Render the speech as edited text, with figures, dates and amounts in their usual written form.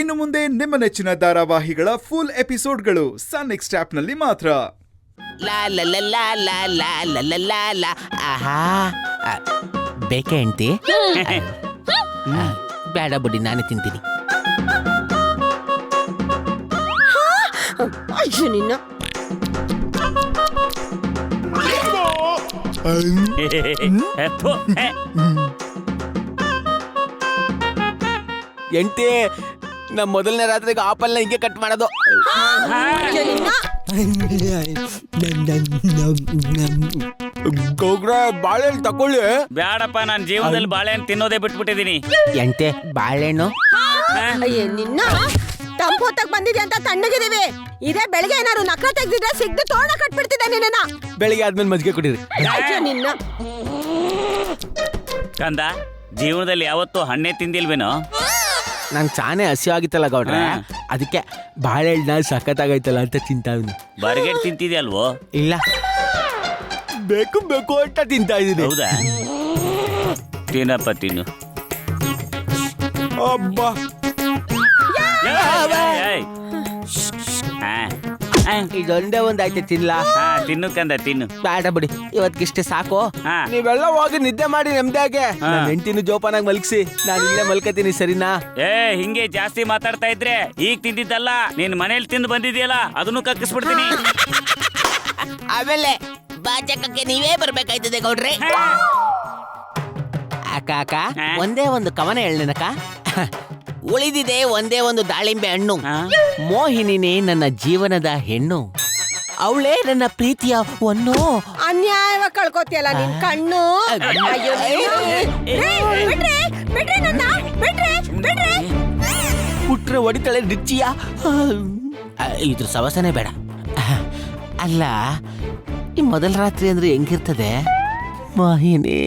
ಇನ್ನು ಮುಂದೆ ನಿಮ್ಮ ನೆಚ್ಚಿನ ಧಾರಾವಾಹಿಗಳ ಫುಲ್ ಎಪಿಸೋಡ್ಗಳು ಸನ್ ನೆಕ್ಸ್ಟ್ ಆಪ್ನಲ್ಲಿ ಮಾತ್ರ. ಲಾ ಲಾ ಲಾ ಲಾ ಲಾ ಲಾ ಲಾ ಲಾ ಲಾ ಲಾ. ಆಹಾ, ಬೇಕೆ ಹೆಂಡ್ತಿ? ಬೇಡ ಬಿಡಿ, ನಾನೇ ತಿಂತೀನಿ. ಅಯ್ಯೋ ನಿನ್ನ ಹೆಂಡ್ತಿ, ನಮ್ಮ ಮೊದಲನೇ ರಾತ್ರಿಗೆ ಆಪಲ್ನ ಹಿಂಗೆ ಕಟ್ ಮಾಡೋದು. ಗೌಗ್ರೆ, ಬಾಳೆಹಣ್ಣು ತಕೊಳ್ಳಿ. ಬ್ಯಾಡಪ್ಪ, ನಾನು ಜೀವನದಲ್ಲಿ ಬಾಳೆಹಣ್ಣು ತಿನ್ನೋದೇ ಬಿಟ್ಬಿಟ್ಟಿದೀನಿ. ಹೆಂಡ್ತಿ, ಬಾಳೆಹಣ್ಣು? ಅಯ್ಯ ನಿನ್ನ ತಂಪು ಹೊತ್ತಾಗ ಬಂದಿದೆ ಅಂತ ತಣ್ಣಗಿದೀವಿ. ಇದೇ ಬೆಳಗ್ಗೆ ಏನಾದ್ರು ನಖ ತೆಗ್ದಿದ್ರೆ ಸಿಗ್ದು ತೋರಣ ಕಟ್ಬಿಡ್ತಿದ್ದೆ ನಿನ್ನ. ಬೆಳಿಗ್ಗೆ ಆದ್ಮೇಲೆ ಮಜ್ಜಿಗೆ ಕುಡೀರಿ. ಅಯ್ಯೋ ನಿನ್ನ ಕಂದ, ಜೀವನದಲ್ಲಿ ಯಾವತ್ತೂ ಹಣ್ಣೆ ತಿಂದಿಲ್ವೇನೋ? ನಂಗೆ ಚಾನೆ ಹಸಿ ಆಗಿತ್ತಲ್ಲ ಗೌಡ್ರೆ, ಅದಕ್ಕೆ ಬಾಳೆಹಣ್ಣ ಸಖತ್ತಾಗೈತಲ್ಲ ಅಂತ ತಿಂತಾವ್ನಿ. ಬರ್ಗೆಟ್ ತಿಂತಿದ್ಯಲ್ವೋ? ಇಲ್ಲ, ಬೇಕು ಬೇಕು ಅಂತ ತಿಂತಾ ಇದೀನಿ. ಹೌದಾ? ತಿನ್ನಪ್ಪ, ತಿನ್ನು. ಅಬ್ಬಾ, ಇದೊಂದೇ ಒಂದಾಯ್ತು ತಿನ್ಲಾ? ತಿನ್ನು ಕಂದ, ತಿನ್ನು. ಬೇಡ ಬಿಡಿ, ಇವತ್ತಿಗಿಷ್ಟೇ ಸಾಕು. ನೀವೆಲ್ಲ ಹೋಗಿ ನಿದ್ದೆ ಮಾಡಿ ನೆಮ್ಮದಿಯಾಗೆ. ನನ್ನ ಹೆಂಡತಿನ ಜೋಪಾನಾಗಿ ಮಲ್ಗಿಸಿ, ನಾನು ಇಲ್ಲೇ ಮಲ್ಕತೀನಿ, ಸರಿನಾ? ಹಿಂಗೆ ಜಾಸ್ತಿ ಮಾತಾಡ್ತಾ ಇದ್ರೆ ಈಗ ತಿಂದಿದ್ದಲ್ಲ, ನೀನ್ ಮನೇಲಿ ತಿಂದು ಬಂದಿದ್ಯಲ್ಲ ಅದನ್ನು ಕಕ್ಕಿಸ್ಬಿಡ್ತೀನಿ. ಆಮೇಲೆ ಬಾಚಕಕ್ಕೆ ನೀವೇ ಬರ್ಬೇಕಾಯ್ತದೆ ಗೌಡ್ರೆ. ಅಕ್ಕ ಅಕ್ಕ, ಒಂದೇ ಒಂದು ಕವನ ಹೇಳನಕ್ಕ. ಉಳಿದಿದೆ ಒಂದೇ ಒಂದು ದಾಳಿಂಬೆ ಹಣ್ಣು. ಮೋಹಿನಿನೇ ನನ್ನ ಜೀವನದ ಹೆಣ್ಣು, ಅವಳೇ ನನ್ನ ಪ್ರೀತಿಯ ಹೊನ್ನು. ಅನ್ಯಾಯವಾಗಿ ಕಳ್ಕೊತಿಯಲ್ಲ ನಿನ್ ಕಣ್ಣು. ಅಯ್ಯೋ ಬಿಡ್ರಿ ನನ್ನ, ಬಿಡ್ರಿ. ಹುಟ್ರೆ ಹೊಡಿತಾಳೆ ರಿಚ್ಚಿಯ. ಇದ್ರ ಸವಸನೆ ಬೇಡ. ಅಲ್ಲ, ಈ ಮೊದಲ ರಾತ್ರಿ ಅಂದ್ರೆ ಹೆಂಗಿರ್ತದೆ ಮೋಹಿನಿ?